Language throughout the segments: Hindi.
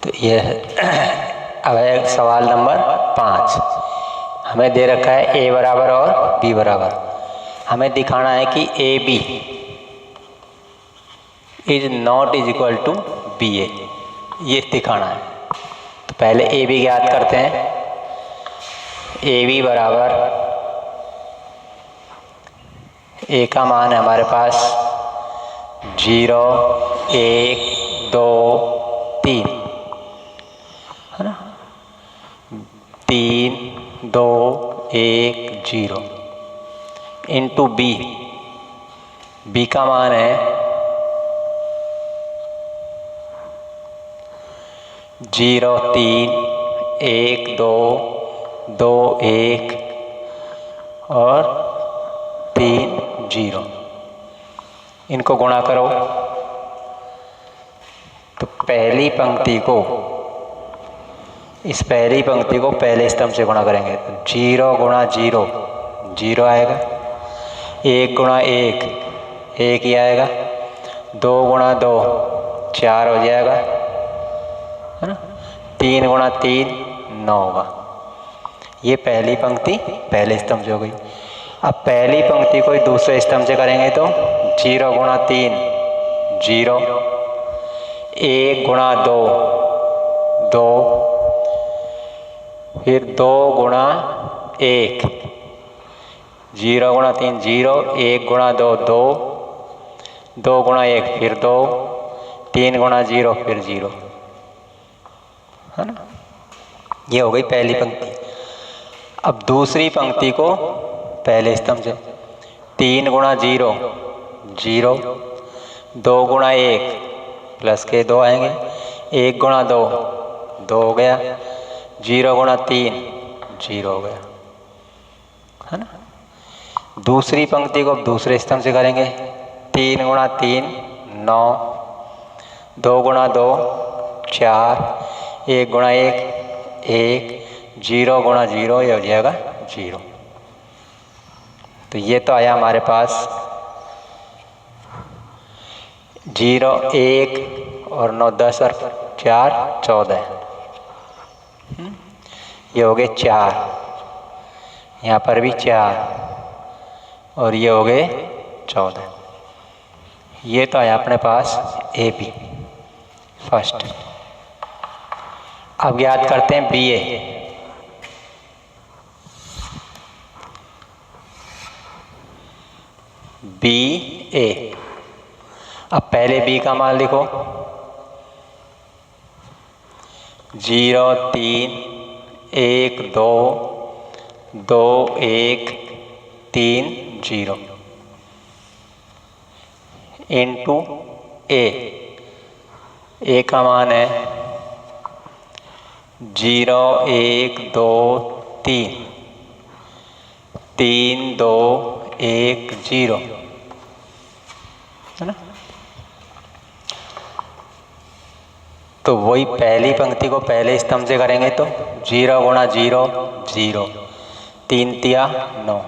तो ये अब है सवाल नंबर 5। हमें दे रखा है ए बराबर और बी बराबर। हमें दिखाना है कि A B is not is equal to B A, ये दिखाना है। तो पहले ए बी ज्ञात करते हैं। ए बी बराबर, ए का मान है हमारे पास 0 1 2 3, है ना। 3 2 1 0 इंटू बी, बी का मान है 0 3 1 2 2 1 और 3 0। इनको गुणा करो तो पहली पंक्ति को, इस पहली पंक्ति को पहले स्तंभ से गुणा करेंगे तो 0 गुणा 0 0 आएगा, 1 गुणा 1 1 ही आएगा, 2 गुणा 2 4 हो जाएगा, है ना। 3 गुणा 3 9 होगा। ये पहली पंक्ति पहले स्तंभ से हो गई। अब पहली पंक्ति को दूसरे स्तंभ से करेंगे तो 0 गुणा 3 0, 1 गुणा 2 2, फिर 2 गुणा 1 0 गुणा 3 0, 1 गुणा 2 2, 2 गुणा 1 फिर 2, 3 गुणा 0 फिर 0, है ना। ये हो गई पहली पंक्ति। अब दूसरी पंक्ति को पहले स्तंभ से 3 गुणा 0 0, 2 गुणा 1 प्लस के 2 आएंगे, 1 गुणा 2 2 हो गया, 0 गुणा 3 0 हो गया, है ना। दूसरी पंक्ति को दूसरे स्तंभ से करेंगे 3 गुणा 3 9, 2 गुणा 2 4, 1 गुणा 1 1, 0 गुणा 0 ये हो जाएगा 0। तो ये तो आया हमारे पास 0 1 और 9 10 और 4 14, ये हो गए 4, यहाँ पर भी 4 और ये हो गए 14। ये तो आया अपने पास ए बी फर्स्ट। अब याद करते हैं बी ए। बी ए, अब पहले बी का मान लिखो 0 3 1 2 2 1 3 0 इंटू ए, ए का मान है 0 1 2 3 3 2 1 0, है ना। तो वही पहली पंक्ति को पहले स्तंभ से करेंगे तो 0 गुणा 0 0, 3 तिया 9,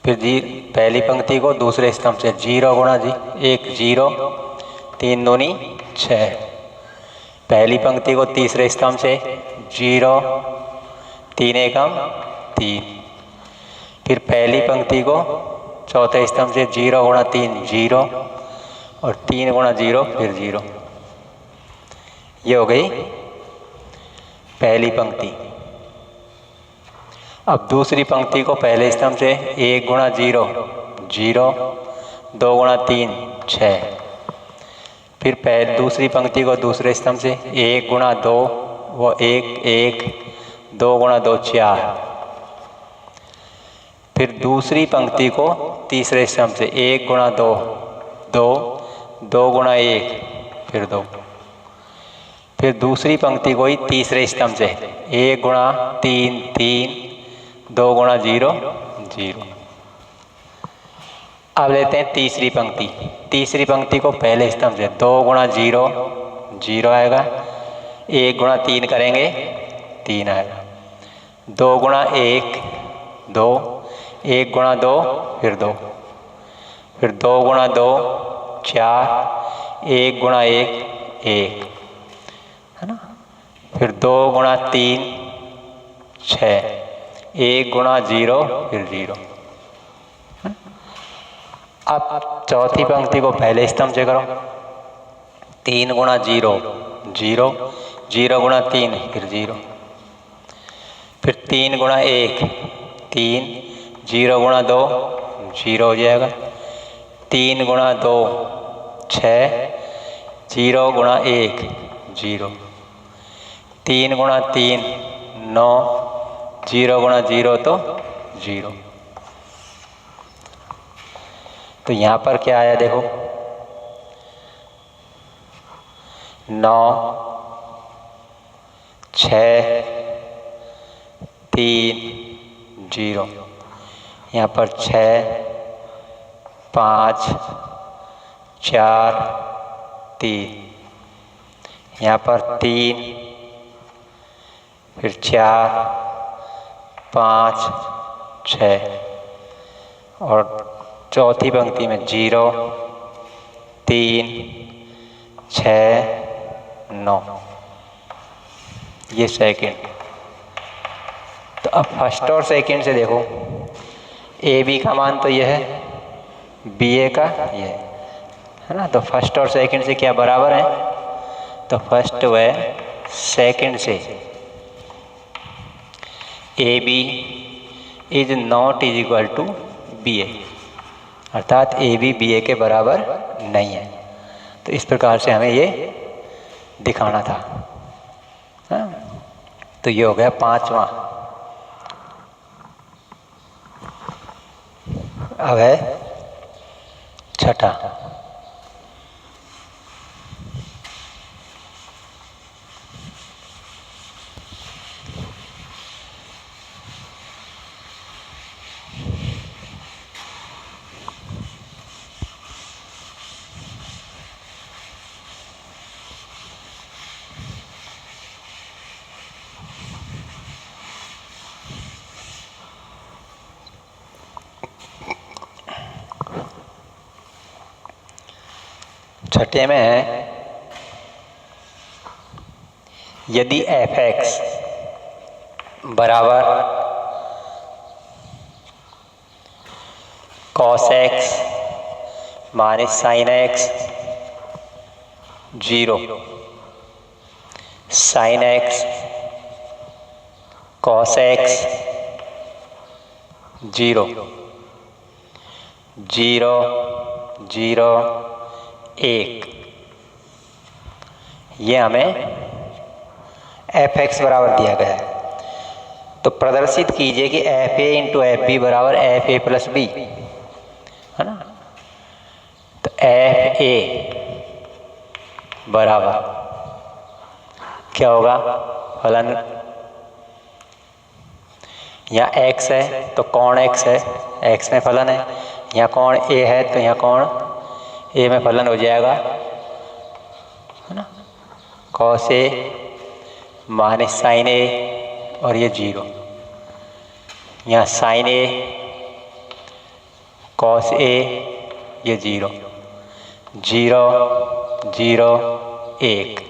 फिर पहली पंक्ति को दूसरे स्तंभ से 0 गुणा 1 0, 3 दूनी 6, पहली पंक्ति को तीसरे स्तंभ से 0 3 एकम 3, फिर पहली पंक्ति को चौथे स्तंभ से 0 गुणा 3 0 और 3 गुणा 0 फिर 0। ये हो गई पहली पंक्ति। अब दूसरी पंक्ति को पहले स्तंभ से 1 गुणा 0 0, 2 गुणा 3 6, फिर दूसरी पंक्ति को दूसरे स्तंभ से 1 गुणा 2 वो 1 1, 2 गुणा 2 4, फिर दूसरी पंक्ति को तीसरे स्तंभ से 1 गुणा 2 2, 2 गुणा 1 फिर 2, फिर दूसरी पंक्ति को ही तीसरे स्तंभ से 1 गुणा 3 3, 2 गुणा 0 0। अब लेते हैं तीसरी पंक्ति। तीसरी पंक्ति को पहले स्तंभ से 2 गुणा 0 0 आएगा, 1 गुणा 3 करेंगे 3 आएगा, 2 गुणा 1 2, 1 गुणा 2 फिर 2, फिर 2 गुणा 2 4, 1 गुणा 1 1, फिर 2 गुणा 3 6, 1 गुणा 0 फिर 0। अब चौथी पंक्ति को पहले स्तंभ से करो। 3 गुणा 0 0, 0 गुणा 3 फिर 0, फिर 3 गुणा 1 3, 0 गुणा 2 0 हो जाएगा, 3 गुणा 2 6, 0 गुणा 1 0, 3 गुणा 3 9, 0 गुणा 0 तो 0। तो यहाँ पर क्या आया देखो, 9 6 3 0, यहाँ पर 6 5 4 3, यहाँ पर 3 फिर 4 5 6, और चौथी पंक्ति में 0 3 6 9, ये सेकंड। तो अब फर्स्ट और सेकंड से देखो, ए बी का मान तो यह है, बी ए का ये है ना। तो फर्स्ट और सेकंड से क्या बराबर है, तो फर्स्ट व सेकंड से A B is not is equal to B A, अर्थात ए बी बी ए के बराबर नहीं है। तो इस प्रकार से हमें ये दिखाना था। हाँ? तो ये हो गया 5वां। अब है 6ठा। छठे में है, यदि एफ एक्स बराबर cos x minus sine x 0, sine x cos x 0 0 0 1, ये हमें एफ एक्स बराबर दिया गया है। तो प्रदर्शित कीजिए कि F A into F B बराबर एफ ए प्लस बी, है ना। तो एफ ए बराबर क्या होगा, फलन यहाँ एक्स है तो कौन एक्स है, एक्स में फलन है। यहाँ कौन ए है तो यहाँ कौन ए में फलन हो जाएगा, है ना। कॉस ए माइनस साइन ए, और ये 0, यहाँ साइन ए कॉस ए, ये 0 0 0 1,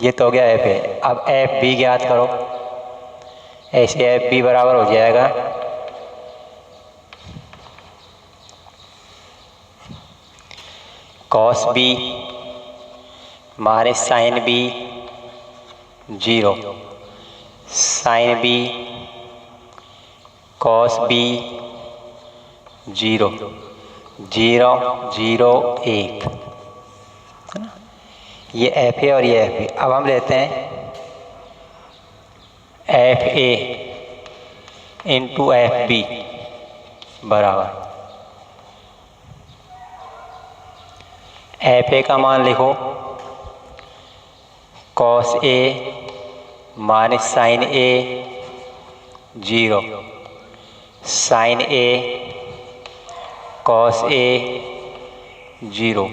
ये तो हो गया एफ ए। अब एफ बी ज्ञात करो। ऐसे एफ बी बराबर हो जाएगा cos B minus sine B 0, sine B cos B 0 0 0 1, है ना। ये एफ ए और ये एफ बी। अब हम लेते हैं F A into F B बराबर एफ ए का मान लिखो cos A minus sine A 0, sine A cos A 0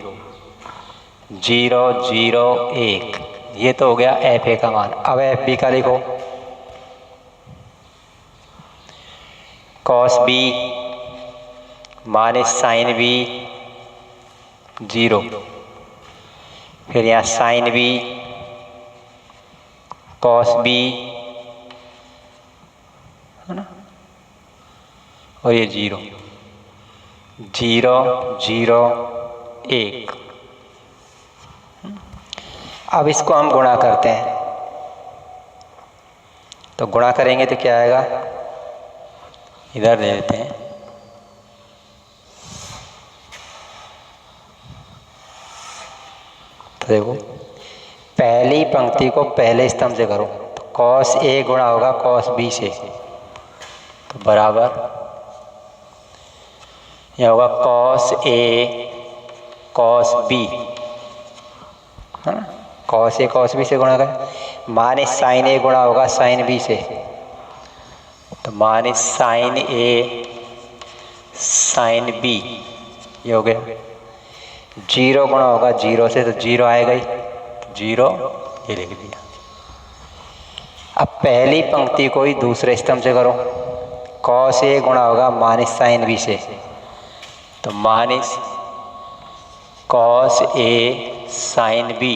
0 0 1, ये तो हो गया एफ ए का मान। अब एफ बी का लिखो cos B minus sine B 0, फिर यहाँ साइन बी कॉस बी, है ना, और ये 0 0 0 1। अब इसको हम गुणा करते हैं, तो गुणा करेंगे तो क्या आएगा, इधर ले लेते हैं, तो देखो पहली पंक्ति को पहले स्तंभ से करो, तो कॉस ए गुणा होगा कॉस बी से, तो बराबर यह होगा कॉस ए कॉस बी, है ना, कॉस ए कॉस बी से गुणा करें, माइनस साइन ए गुणा होगा साइन बी से, तो माइनस साइन ए साइन बी, ये हो गया। 0 गुणा होगा 0 से, तो 0 आएगा ही, 0 ये लिख दिया। अब पहली पंक्ति को ही दूसरे स्तंभ से करो, कॉस ए गुणा होगा माइनस साइन बी से, तो minus cos A sine B,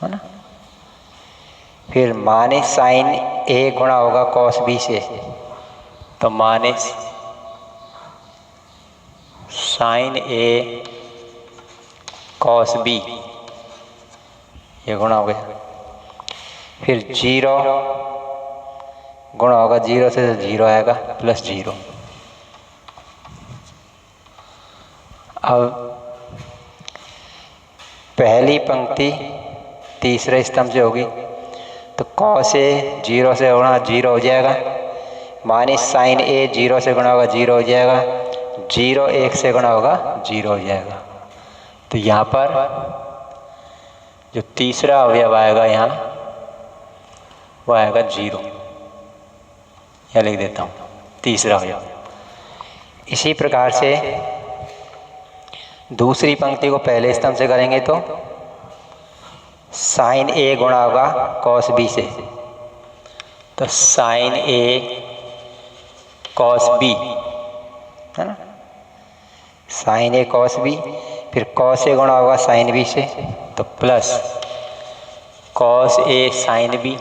है ना, फिर माइनस साइन ए गुणा होगा कॉस बी से, तो minus sine A cos B, ये गुणा हो गया। फिर 0 गुणा होगा 0 से, तो 0 आएगा प्लस 0। अब पहली पंक्ति तीसरे स्तंभ से होगी, तो कॉस ए 0 से गुणा 0 हो जाएगा, माइनस साइन ए 0 से गुणा होगा 0 हो जाएगा, 0 1 से गुणा होगा 0 हो जाएगा। तो यहाँ पर जो तीसरा अवयव आएगा यहाँ वो आएगा 0, यहाँ लिख देता हूँ तीसरा अवयव। इसी प्रकार से दूसरी पंक्ति को पहले स्तंभ से करेंगे तो साइन ए गुणा होगा कॉस बी से, तो साइन ए कॉस बी, है ना, साइन ए कॉस बी, फिर कॉस ए गुणा होगा साइन बी से, तो plus cos A sine B,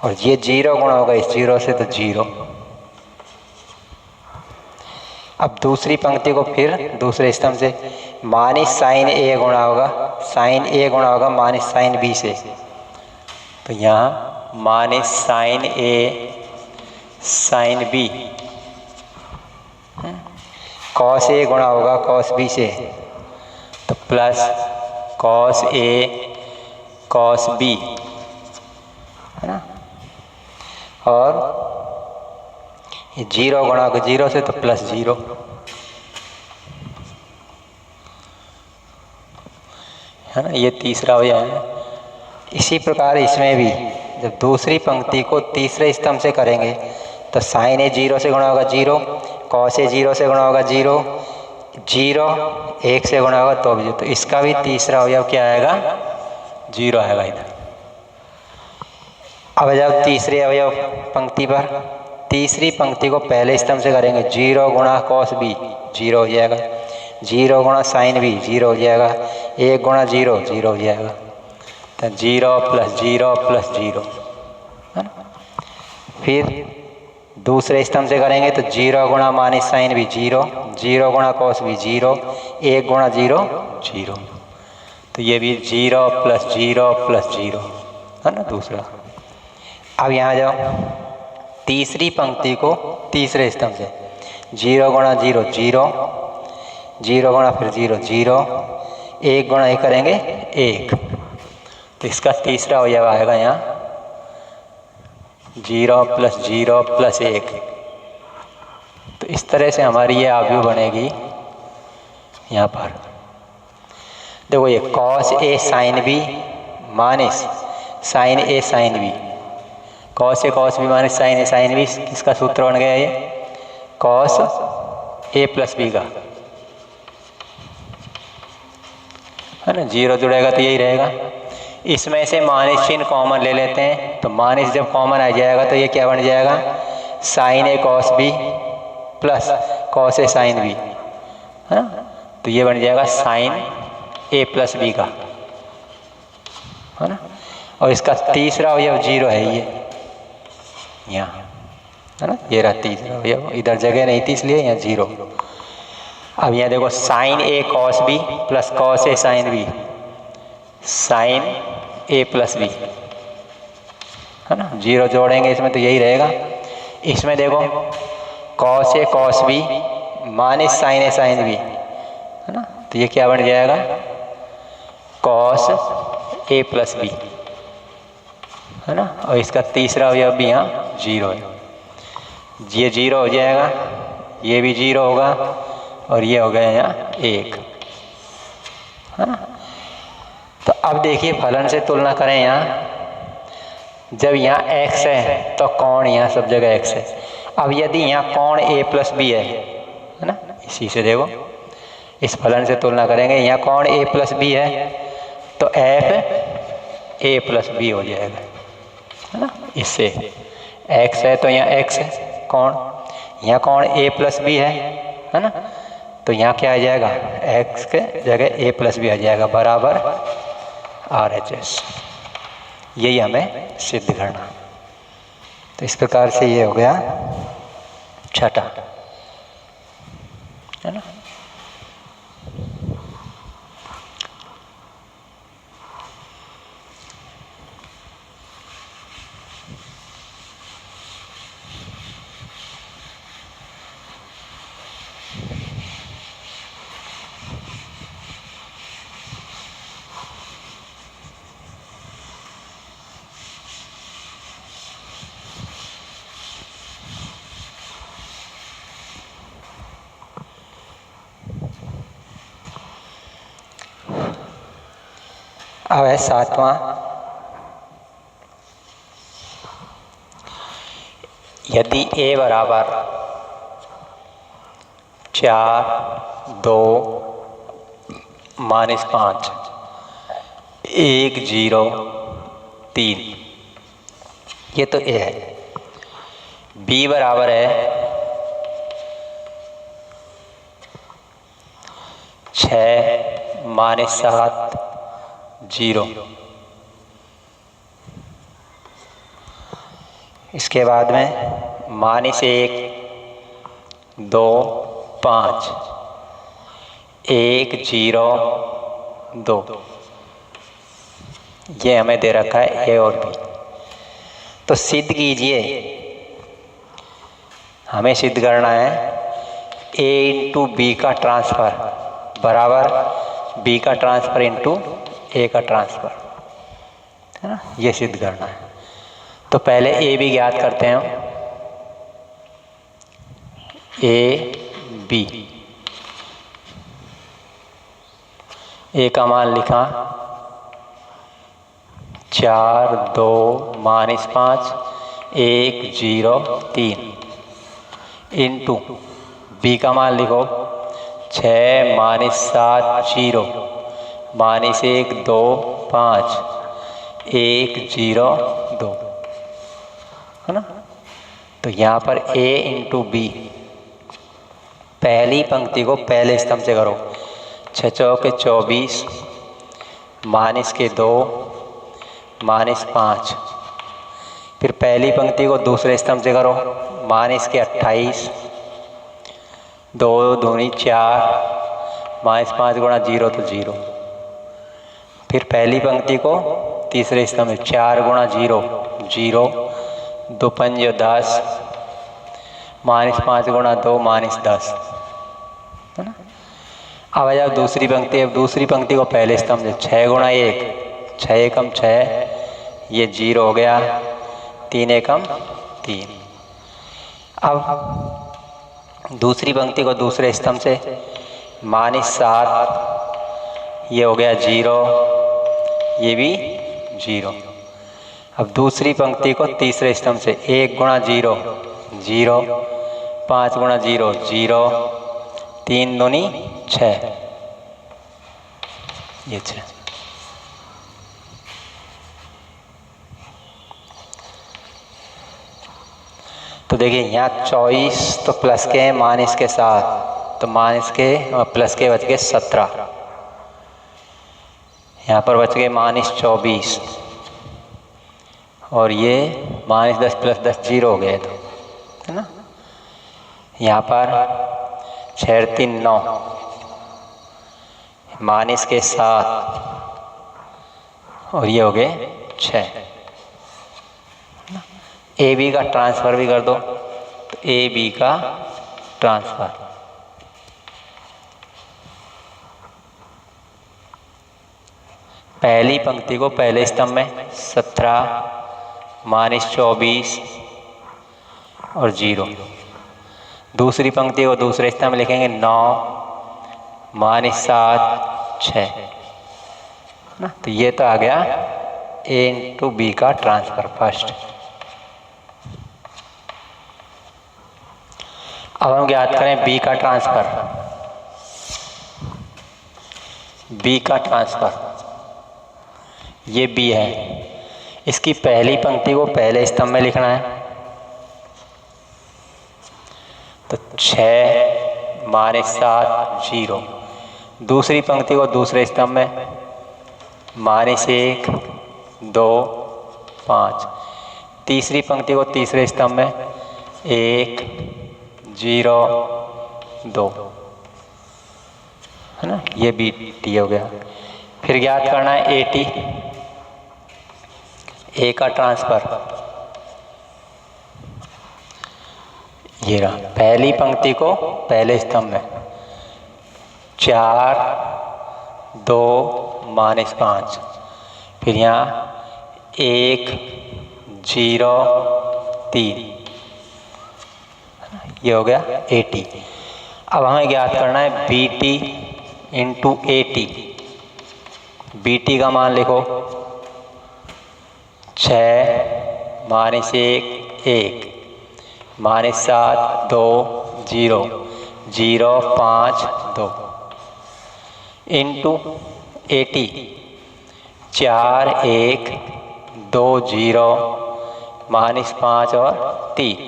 और ये 0 गुणा होगा इस 0 से, तो 0। अब दूसरी पंक्ति को फिर दूसरे स्तंभ से, माइनस साइन ए गुणा होगा साइन ए गुणा होगा माइनस साइन बी से, तो यहाँ minus sine A sign B, cos A गुणा होगा कॉस बी से, तो plus cos A cos B, है ना, और ये 0 गुणा होगा 0 से, तो प्लस 0। है ना, ये तीसरा अवयव है। इसी प्रकार इसमें भी जब दूसरी पंक्ति को तीसरे स्तंभ से करेंगे तो साइन ए 0 से गुणा होगा 0, कॉस ए 0 से गुणा होगा 0, 0 1 से गुणा होगा तो भी, तो इसका भी तीसरा अवयव क्या आएगा, 0 आएगा इधर। अब जब तीसरे अवयव पंक्ति पर, तीसरी पंक्ति को पहले स्तंभ से करेंगे, 0 गुणा कॉस बी 0 हो जाएगा, 0 गुणा साइन बी 0 हो जाएगा, 1 गुणा 0 0 हो जाएगा, तो 0 प्लस 0 प्लस 0, है ना। फिर दूसरे स्तंभ से करेंगे तो 0 गुणा माइनस साइन बी 0, 0 गुणा कॉस बी 0, 1 गुणा 0 0, तो ये भी 0 प्लस 0 प्लस 0, है ना दूसरा। अब यहाँ जाओ तीसरी पंक्ति को तीसरे स्तंभ से, 0 गुणा 0 0, 0 गुणा फिर 0 0, 1 गुणा 1 करेंगे 1, तो इसका तीसरा अवयव आएगा यहाँ 0 प्लस 0 प्लस 1। तो इस तरह से हमारी ये अवयव बनेगी। यहाँ पर देखो ये cos A sine B minus sine A sign B, cos A cos B minus sine A sine B, किसका सूत्र बन गया ये, कॉस ए प्लस बी का, है ना। 0 जुड़ेगा तो यही रहेगा। इसमें से माइनस चिन्ह कॉमन ले लेते हैं, तो माइनस जब कॉमन आ जाएगा तो ये क्या बन जाएगा, sign A cos B plus cos A sine B, है ना। तो ये बन जाएगा साइन ए प्लस बी का, है ना। और इसका तीसरा अवयव 0 है ये यहाँ, है ना, ये रहा तीसरा अवयव, इधर जगह नहीं थी इसलिए यहाँ 0। अब यहाँ देखो sign A cos B plus cos A sine B, sign A plus B, है ना, 0 जोड़ेंगे इसमें तो यही रहेगा। इसमें देखो cos A cos B minus sine A sine B, है ना, तो ये क्या बन जाएगा, कॉस ए प्लस बी, है ना। और इसका तीसरा अवयव भी यहाँ 0 है, ये 0 हो जाएगा, ये भी 0 होगा और ये हो गया यहाँ 1, है ना। तो अब देखिए फलन से तुलना करें, यहाँ जब यहाँ x है तो कोण यहाँ सब जगह x है। अब यदि यहाँ कोण a प्लस बी है ना, इसी से देखो इस फलन से तुलना करेंगे, यहाँ कोण a प्लस बी है तो f a प्लस बी हो जाएगा, है ना। इससे x है तो यहाँ x है कोण, यहाँ कोण a प्लस बी है ना, तो यहाँ क्या आ जाएगा, x के जगह a प्लस बी आ जाएगा बराबर RHS। यही हमें सिद्ध करना। तो इस प्रकार से ये हो गया छठा, है ना। अब है सातवां, यदि a बराबर 4 2 -5 1 0 3, ये तो a है। b बराबर है 6 -7 0। इसके बाद में -1 2 5 1 0 2, ये हमें दे रखा है a और b। तो सिद्ध कीजिए, हमें सिद्ध करना है a इंटू बी का ट्रांसफ़र बराबर b का ट्रांसफ़र इंटू a का ट्रांसफ़र, है ना, ये सिद्ध करना है। तो पहले a भी ज्ञात करते हैं, a b, a का मान लिखा 4 2 -5 1 0 3 इंटू b का मान लिखो 6 -7 0 -1 2 5 1 0 2, है ना। तो यहाँ पर a इंटू बी, पहली पंक्ति को पहले स्तंभ से करो, 6 चौके 24 -2 -5, फिर पहली पंक्ति को दूसरे स्तंभ से करो, -28 2 दूनी 4 -5 गुणा 0 तो 0, फिर पहली पंक्ति को तीसरे स्तंभ में 4 गुणा 0 0 2 5 10 -5 गुणा 2 -10, है ना। अब जब दूसरी पंक्ति को पहले स्तंभ से 6 गुणा 1 6 एकम 6, ये 0 हो गया, 3 एकम 3। अब दूसरी पंक्ति को दूसरे स्तंभ से -7, ये हो गया 0, ये भी 0। अब दूसरी पंक्ति को तीसरे स्तंभ से 1 गुणा 0 0 5 गुणा 0 0 3 दूनी 6, ये 6। तो देखिए यहाँ 24 तो प्लस के हैं माइनस के साथ, तो माइनस के प्लस के बच के 17। यहाँ पर बच गए -24 और ये -10 + 10 0 हो गया, तो है ना। यहाँ पर 6 3 9 माइनस के 7 और ये हो गए 6। ए बी का ट्रांसफ़र भी कर दो, तो ए बी का ट्रांसफ़र पहली पंक्ति को पहले स्तंभ में 17 -24 और 0, दूसरी पंक्ति को दूसरे स्तंभ में लिखेंगे 9 -7 6 ना। तो ये तो आ गया ए इंटू बी का ट्रांसफ़र फर्स्ट। अब हम ज्ञात करें बी का ट्रांसफ़र। बी का ट्रांसफ़र, ये बी है, इसकी पहली पंक्ति को पहले स्तंभ में लिखना है, तो 6 -7 0, दूसरी पंक्ति को दूसरे स्तंभ में -1 2 5, तीसरी पंक्ति को तीसरे स्तंभ में 1 0 2, है ना। ये बी टी हो गया। फिर ज्ञात करना है ए टी, ए का ट्रांसफ़र। ये रहा, पहली पंक्ति को पहले स्तंभ में 4 2 -5, फिर यहाँ 1 0 3, ये हो गया ए टी। अब हमें ज्ञात करना है B T into A T. B T का मान लिखो 6 -1 1 -7 2 0 0 5 2 इंटू ए टी 4 1 2 0 -5 और 3।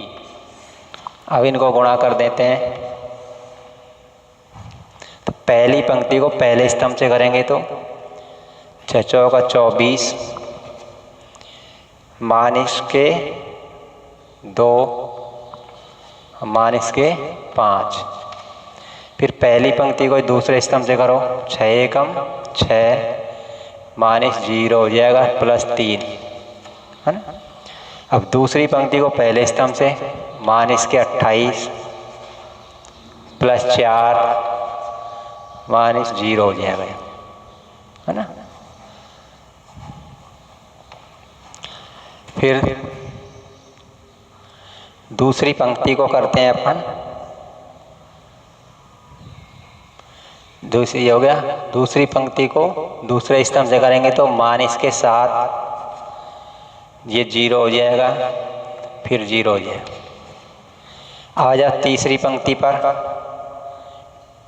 अब इनको गुणा कर देते हैं, तो पहली पंक्ति को पहले स्तंभ से करेंगे तो 6 चौका 24 -2 -5, फिर पहली पंक्ति को दूसरे स्तंभ से करो 6 एकम 6 -0 हो जाएगा +3, है ना। अब दूसरी पंक्ति को पहले स्तंभ से -28 +4 -0 हो जाएगा, है ना। फिर दूसरी पंक्ति को करते हैं अपन, दूसरी हो गया, दूसरी पंक्ति को दूसरे स्तंभ से करेंगे तो -7 ये 0 हो जाएगा, फिर 0 हो जाएगा। आ जा तीसरी पंक्ति पर,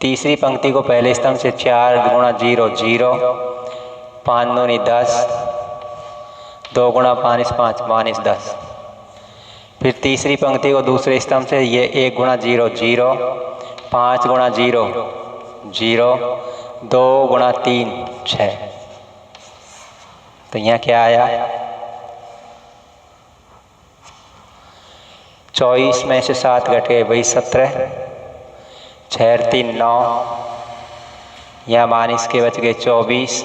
तीसरी पंक्ति को पहले स्तंभ से 4 × 0 0, 5 दूनी 10, 2 × 5 -10, फिर तीसरी पंक्ति को दूसरे स्तंभ से ये 1 × 0 0, 5 × 0 0, 2 × 3 6। तो यहाँ क्या आया, 24 में से 7 घट गए वही 17, 6 3 9, यहाँ माइनस के बच गए 24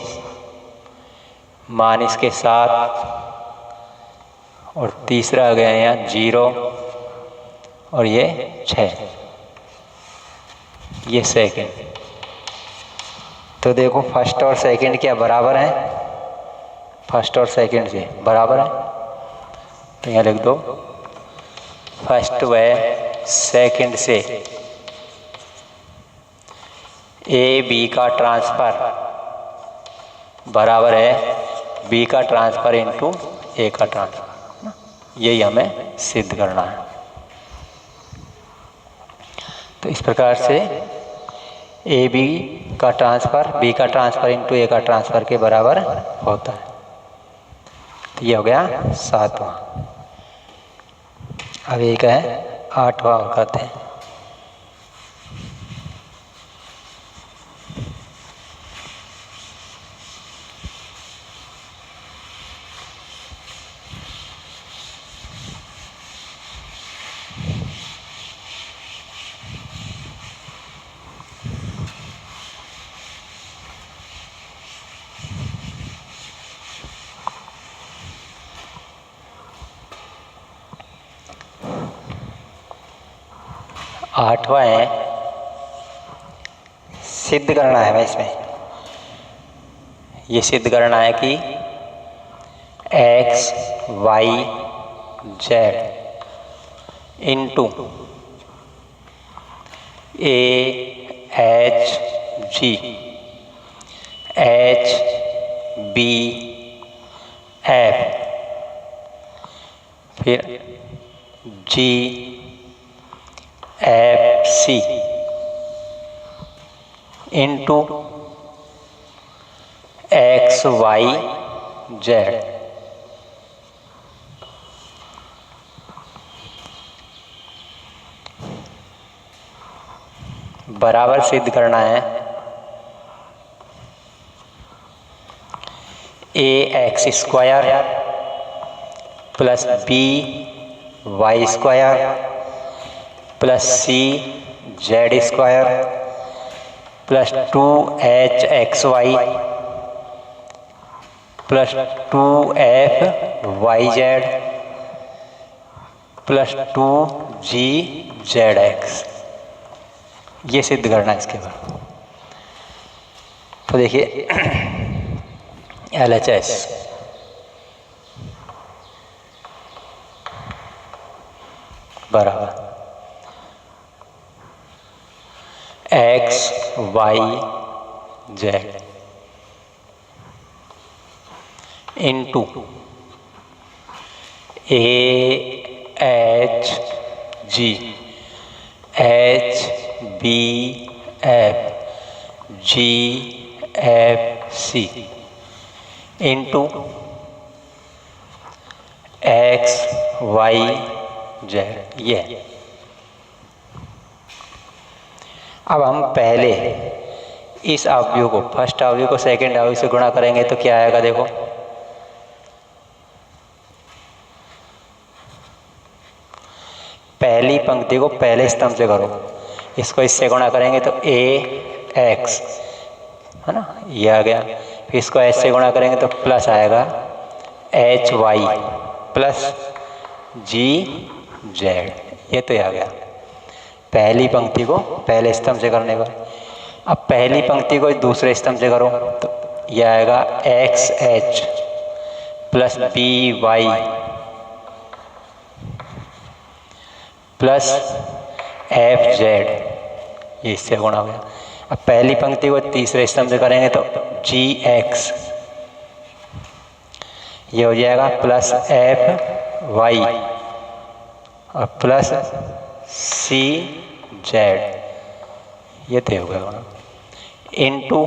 -7 और तीसरा आ गया यहाँ 0 और ये 6, ये सेकंड। तो देखो फर्स्ट और सेकंड क्या बराबर हैं, फर्स्ट और सेकंड से बराबर है, तो यहाँ लिख दो फर्स्ट व सेकंड से ए बी का ट्रांसफ़र बराबर है बी का ट्रांसफ़र इंटू ए का ट्रांसफ़र, यही हमें सिद्ध करना है। तो इस प्रकार से ए बी का ट्रांसफ़र बी का ट्रांसफ़र इंटू ए का ट्रांसफ़र के बराबर होता है। तो ये हो गया 7वां। अब एक है 8वां कहते हैं। 8वां है, सिद्ध करना है भाई इसमें। ये सिद्ध करना है कि X Y Z into A H G H B F फिर G F C into X Y Z. बराबर सिद्ध करना है A X square plus B Y square plus C Z square plus 2h X Y plus 2f Y Z plus 2g Z X. ये सिद्ध करना है इसके बाद। तो देखिए LHS बराबर X Y Z into A H G H B F G F C into X Y Z. ये अब हम पहले इस अवयव को, फर्स्ट अवयव को सेकंड अवयव से गुणा करेंगे तो क्या आएगा देखो। पहली पंक्ति को पहले स्तंभ से करो, इसको इससे गुणा करेंगे तो ए एक्स है ना, ये आ गया। फिर इसको एच से गुणा करेंगे तो प्लस आएगा एच वाई प्लस जी जेड। ये तो आ गया पहली पंक्ति को पहले स्तंभ से करने पर। अब पहली पंक्ति को दूसरे स्तंभ से करो तो यह आएगा X H plus B Y plus F Z, ये इससे गुणा हो गया। अब पहली पंक्ति को तीसरे स्तंभ से करेंगे तो जी एक्स, ये हो जाएगा प्लस एफ वाई और प्लस सी जेड, ये तो हो गया। इंटू